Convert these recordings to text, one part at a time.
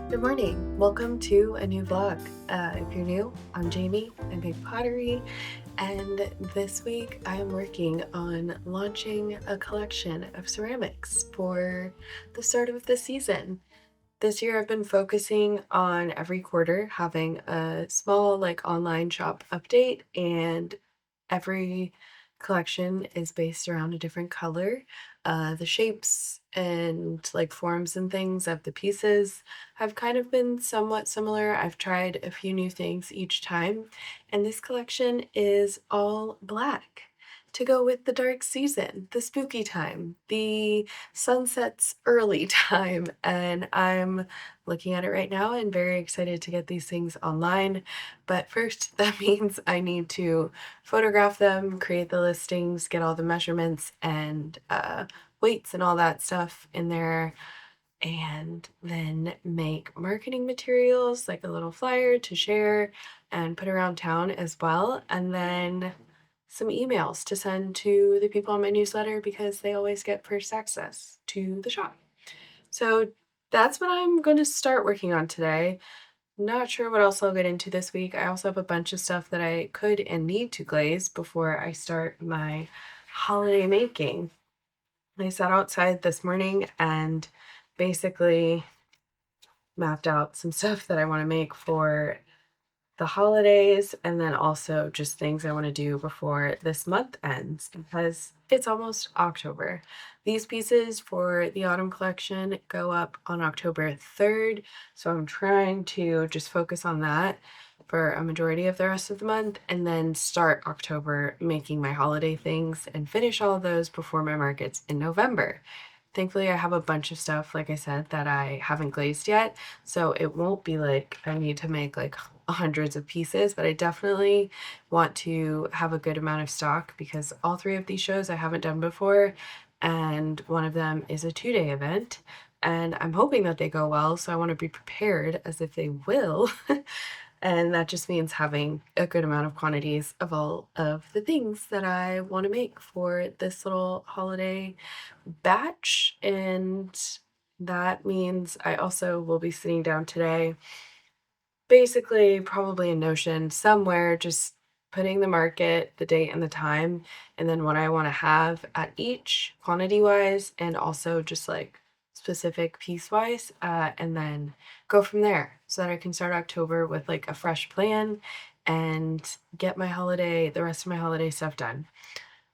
Good morning. Welcome to a new vlog. If you're new, I'm Jamie. I make pottery, and this week I am working on launching a collection of ceramics for the start of the season. This year I've been focusing on every quarter having a small online shop update, and every collection is based around a different color. The shapes and forms and things of the pieces have kind of been somewhat similar. I've tried a few new things each time, and this collection is all black to go with the dark season, the spooky time, the sunsets early time, and I'm looking at it right now and very excited to get these things online. But first, that means I need to photograph them, create the listings, get all the measurements and weights and all that stuff in there, and then make marketing materials like a little flyer to share and put around town as well. And then some emails to send to the people on my newsletter because they always get first access to the shop. So that's what I'm going to start working on today. Not sure what else I'll get into this week. I also have a bunch of stuff that I could and need to glaze before I start my holiday making. I sat outside this morning and basically mapped out some stuff that I want to make for the holidays, and then also just things I want to do before this month ends because it's almost October. These pieces for the autumn collection go up on October 3rd, so I'm trying to just focus on that for a majority of the rest of the month and then start October making my holiday things and finish all of those before my markets in November. Thankfully, I have a bunch of stuff, like I said, that I haven't glazed yet, so it won't be like I need to make hundreds of pieces, but I definitely want to have a good amount of stock because all three of these shows I haven't done before, and one of them is a 2-day event, and I'm hoping that they go well, so I want to be prepared as if they will. And that just means having a good amount of quantities of all of the things that I want to make for this little holiday batch. And that means I also will be sitting down today, basically probably in Notion somewhere, just putting the market, the date and the time, and then what I want to have at each quantity wise, and also just specific piece wise, and then go from there so that I can start October with a fresh plan and get the rest of my holiday stuff done.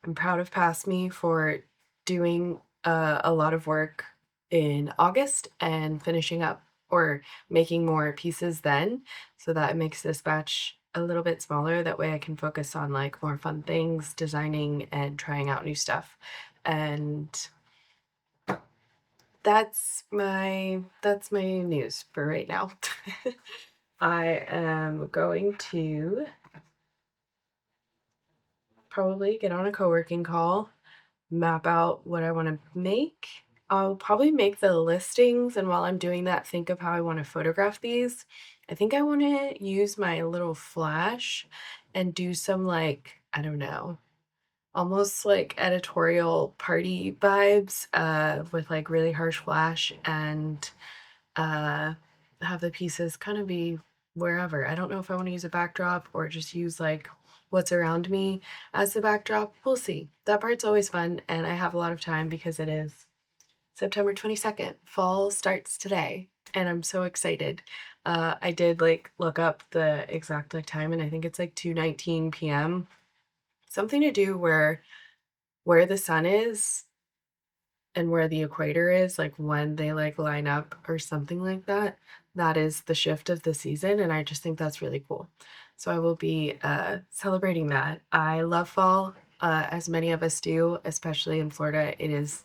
I'm proud of past me for doing a lot of work in August and finishing up or making more pieces then, so that makes this batch a little bit smaller. That way I can focus on more fun things, designing and trying out new stuff. And that's my news for right now. I am going to probably get on a co-working call, map out what I want to make. I'll probably make the listings, and while I'm doing that, think of how I want to photograph these. I think I want to use my little flash and do some I don't know, almost editorial party vibes with really harsh flash, and uh have the pieces kind of be wherever. I don't know if I want to use a backdrop or just use what's around me as the backdrop. We'll see. That part's always fun, and I have a lot of time because it is September 22nd. Fall starts today, and I'm so excited. I did look up the exact time, and I think it's 2:19 p.m. Something to do where the sun is and where the equator is, when they line up or something like that. That is the shift of the season, and I just think that's really cool. So I will be celebrating that. I love fall, as many of us do, especially in Florida. It is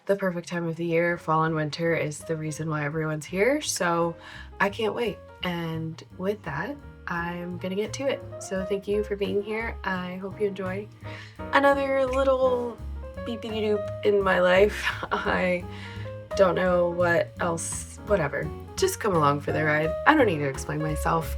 the perfect time of the year. Fall and winter is the reason why everyone's here. So I can't wait. And with that, I'm gonna get to it. So thank you for being here. I hope you enjoy another little beepity doop in my life. I don't know what else, whatever. Just come along for the ride. I don't need to explain myself.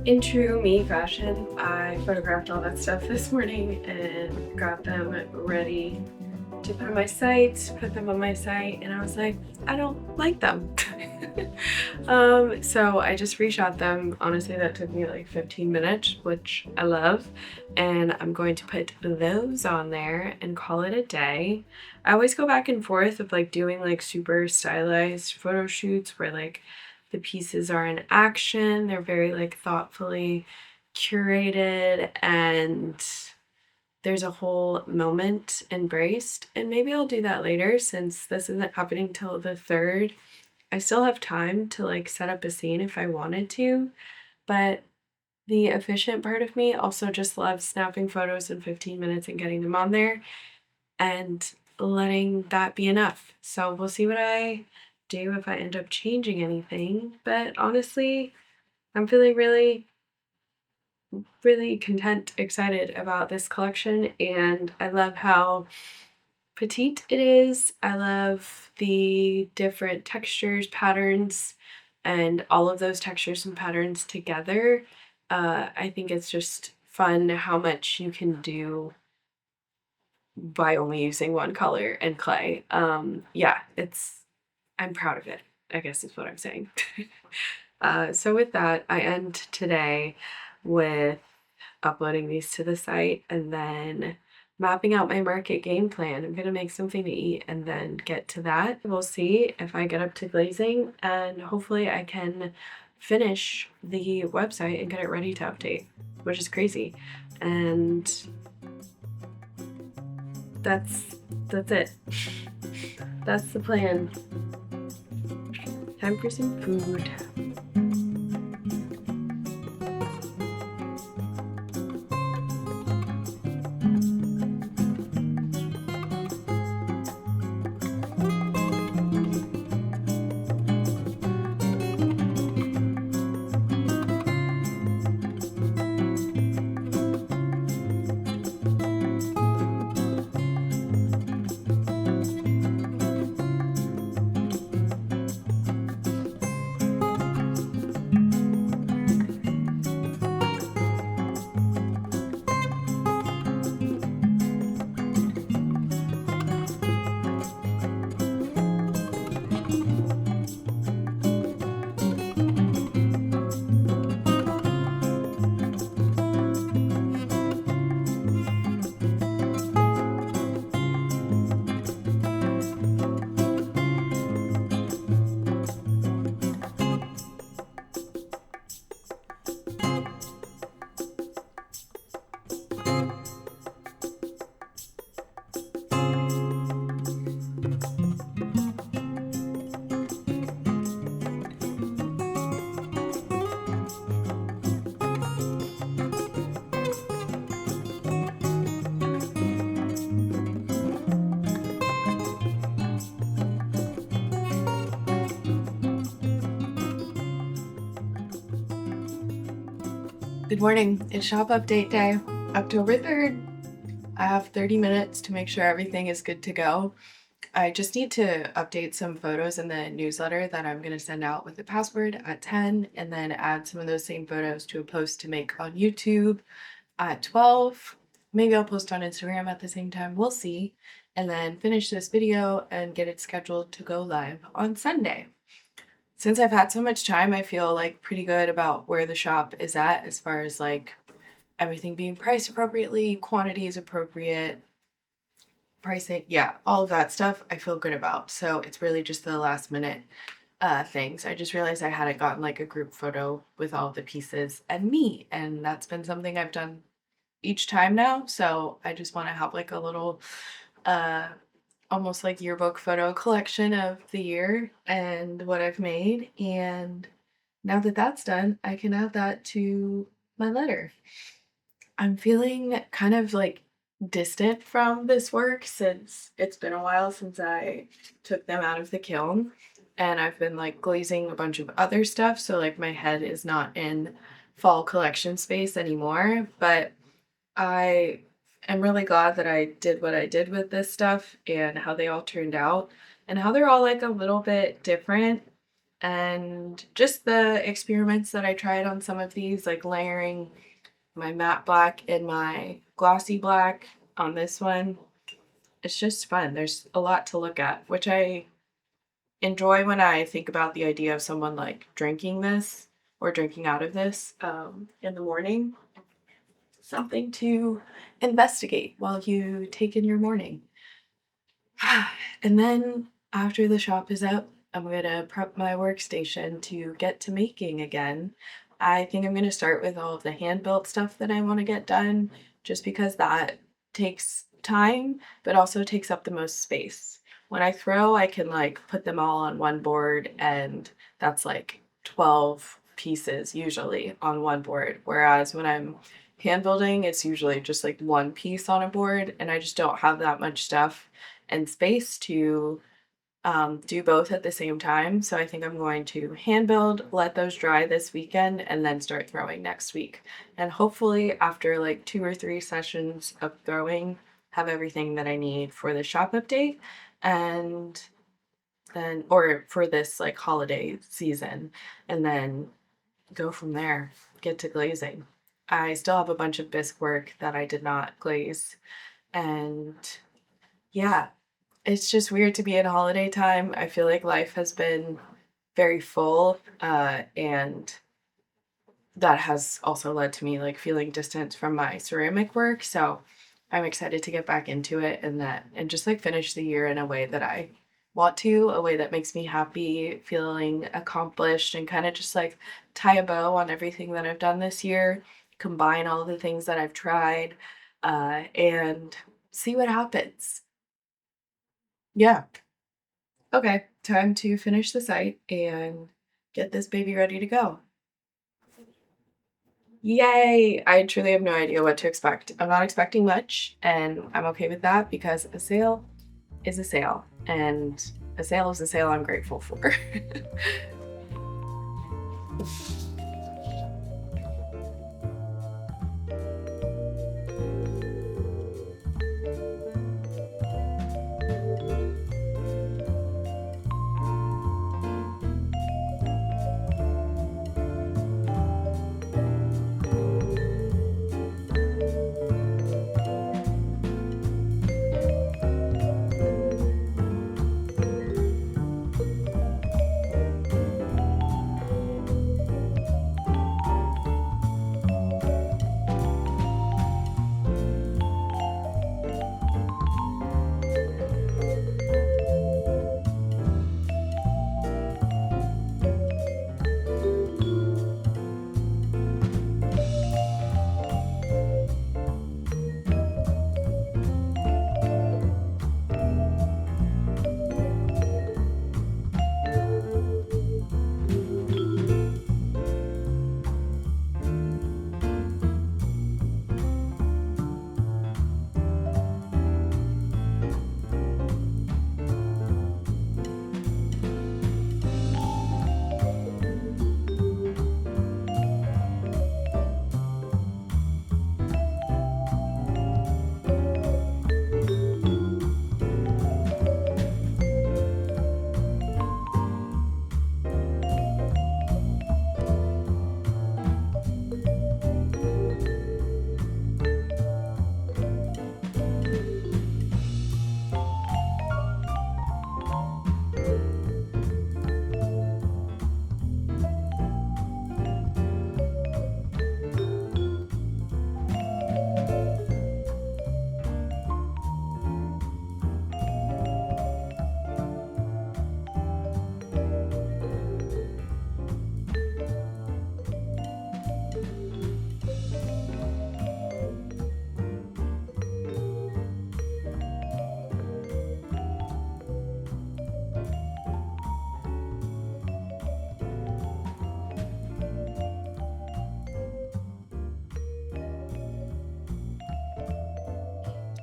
In true me fashion, I photographed all that stuff this morning and got them ready to put on my site, put them on my site, and I was like, I don't like them. So I just reshot them. Honestly, that took me like 15 minutes, which I love. And I'm going to put those on there and call it a day. I always go back and forth of like doing like super stylized photo shoots where like the pieces are in action. They're very like thoughtfully curated and there's a whole moment embraced. And maybe I'll do that later since this isn't happening till the 3rd. I still have time to like set up a scene if I wanted to, but the efficient part of me also just loves snapping photos in 15 minutes and getting them on there and letting that be enough. So we'll see what I do if I end up changing anything. But honestly, I'm feeling really, really content, excited about this collection, and I love how petite it is. I love the different textures, patterns, and all of those textures and patterns together. I think it's just fun how much you can do by only using one color and clay. Yeah, I'm proud of it, I guess is what I'm saying. So with that, I end today with uploading these to the site and then mapping out my market game plan. I'm gonna make something to eat and then get to that. We'll see if I get up to glazing, and hopefully I can finish the website and get it ready to update, which is crazy. And that's it. That's the plan. Time for some food. Good morning. It's shop update day, October 3rd. I have 30 minutes to make sure everything is good to go. I just need to update some photos in the newsletter that I'm going to send out with the password at 10, and then add some of those same photos to a post to make on YouTube at 12. Maybe I'll post on Instagram at the same time. We'll see. And then finish this video and get it scheduled to go live on Sunday. Since I've had so much time, I feel like pretty good about where the shop is at as far as like everything being priced appropriately, quantities appropriate, pricing, yeah, all of that stuff I feel good about. So it's really just the last minute things. I just realized I hadn't gotten like a group photo with all the pieces and me, and that's been something I've done each time now. So I just want to have like a little uh almost like yearbook photo collection of the year and what I've made. And now that that's done, I can add that to my letter. I'm feeling kind of like distant from this work since it's been a while since I took them out of the kiln, and I've been like glazing a bunch of other stuff. So like my head is not in fall collection space anymore, but I am really glad that I did what I did with this stuff and how they all turned out and how they're all like a little bit different. And just the experiments that I tried on some of these, like layering my matte black and my glossy black on this one. It's just fun. There's a lot to look at, which I enjoy when I think about the idea of someone like drinking this or drinking out of this in the morning. Something to investigate while you take in your morning. And then after the shop is up, I'm gonna prep my workstation to get to making again. I think I'm gonna start with all of the hand built stuff that I want to get done, just because that takes time, but also takes up the most space. When I throw, I can like put them all on one board, and that's like 12 pieces usually on one board. Whereas when I'm hand building, it's usually just like one piece on a board, and I just don't have that much stuff and space to do both at the same time. So I think I'm going to hand build, let those dry this weekend, and then start throwing next week. And hopefully, after like 2 or 3 sessions of throwing, have everything that I need for the shop update and then, or for this like holiday season, and then go from there, get to glazing. I still have a bunch of bisque work that I did not glaze. And yeah, it's just weird to be in holiday time. I feel like life has been very full, and that has also led to me like feeling distant from my ceramic work. So I'm excited to get back into it and just like finish the year in a way that I want to, a way that makes me happy, feeling accomplished, and kind of just like tie a bow on everything that I've done this year, combine all the things that I've tried, and see what happens. Yeah. Okay, time to finish the site and get this baby ready to go. Yay! I truly have no idea what to expect. I'm not expecting much, and I'm okay with that because a sale is a sale, and a sale is a sale I'm grateful for.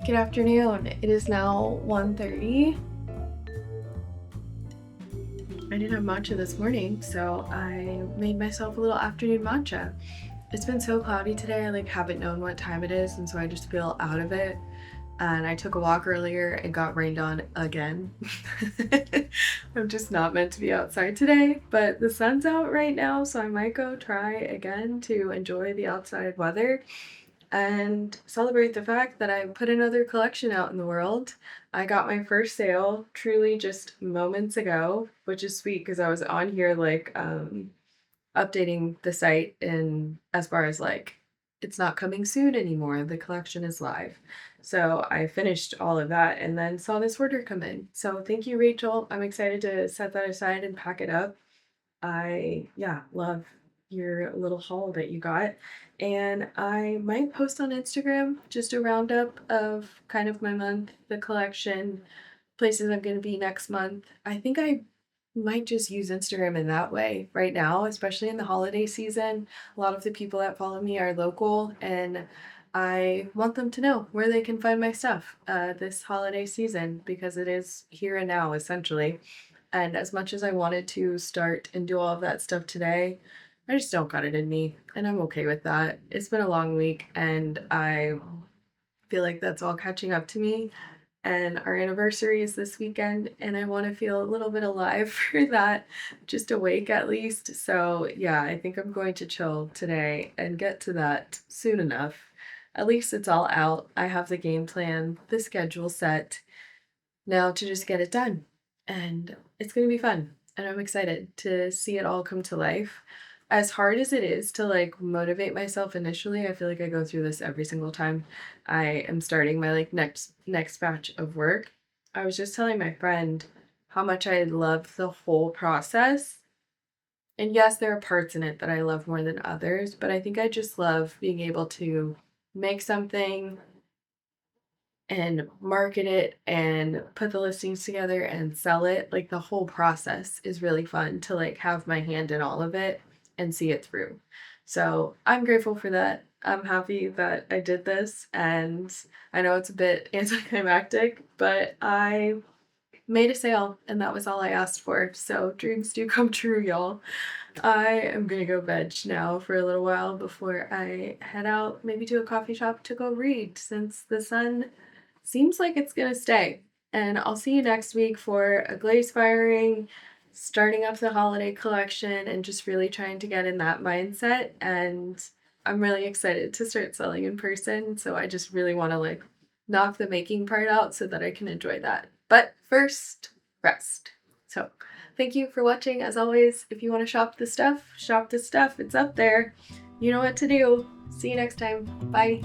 Good afternoon. It is now 1:30. I didn't have matcha this morning, so I made myself a little afternoon matcha. It's been so cloudy today, I like haven't known what time it is, and so I just feel out of it. And I took a walk earlier and got rained on again. I'm just not meant to be outside today, but the sun's out right now, so I might go try again to enjoy the outside weather and celebrate the fact that I put another collection out in the world. I got my first sale truly just moments ago, which is sweet because I was on here updating the site and as far as like it's not coming soon anymore. The collection is live. So I finished all of that and then saw this order come in. So thank you, Rachel. I'm excited to set that aside and pack it up. I, yeah, love your little haul that you got. And I might post on Instagram just a roundup of kind of my month, the collection, places I'm going to be next month. I think I might just use Instagram in that way right now, especially in the holiday season. A lot of the people that follow me are local, and I want them to know where they can find my stuff this holiday season because it is here and now, essentially. And as much as I wanted to start and do all of that stuff today, I just don't got it in me, and I'm okay with that. It's been a long week, and I feel like that's all catching up to me, and our anniversary is this weekend and I want to feel a little bit alive for that, just awake at least. So yeah, I think I'm going to chill today and get to that soon enough. At least it's all out. I have the game plan, the schedule set now to just get it done, and it's going to be fun, and I'm excited to see it all come to life. As hard as it is to like motivate myself initially, I feel like I go through this every single time I am starting my like next batch of work. I was just telling my friend how much I love the whole process. And yes, there are parts in it that I love more than others, but I think I just love being able to make something and market it and put the listings together and sell it. Like the whole process is really fun to like have my hand in all of it and see it through. So I'm grateful for that. I'm happy that I did this, and I know it's a bit anticlimactic, but I made a sale and that was all I asked for. So dreams do come true, y'all. I am gonna go veg now for a little while before I head out, maybe to a coffee shop to go read since the sun seems like it's gonna stay. And I'll see you next week for a glaze firing, starting up the holiday collection, and just really trying to get in that mindset. And I'm really excited to start selling in person. So I just really want to like knock the making part out so that I can enjoy that. But first, rest. So thank you for watching. As always, if you want to shop the stuff, shop the stuff. It's up there. You know what to do. See you next time. Bye.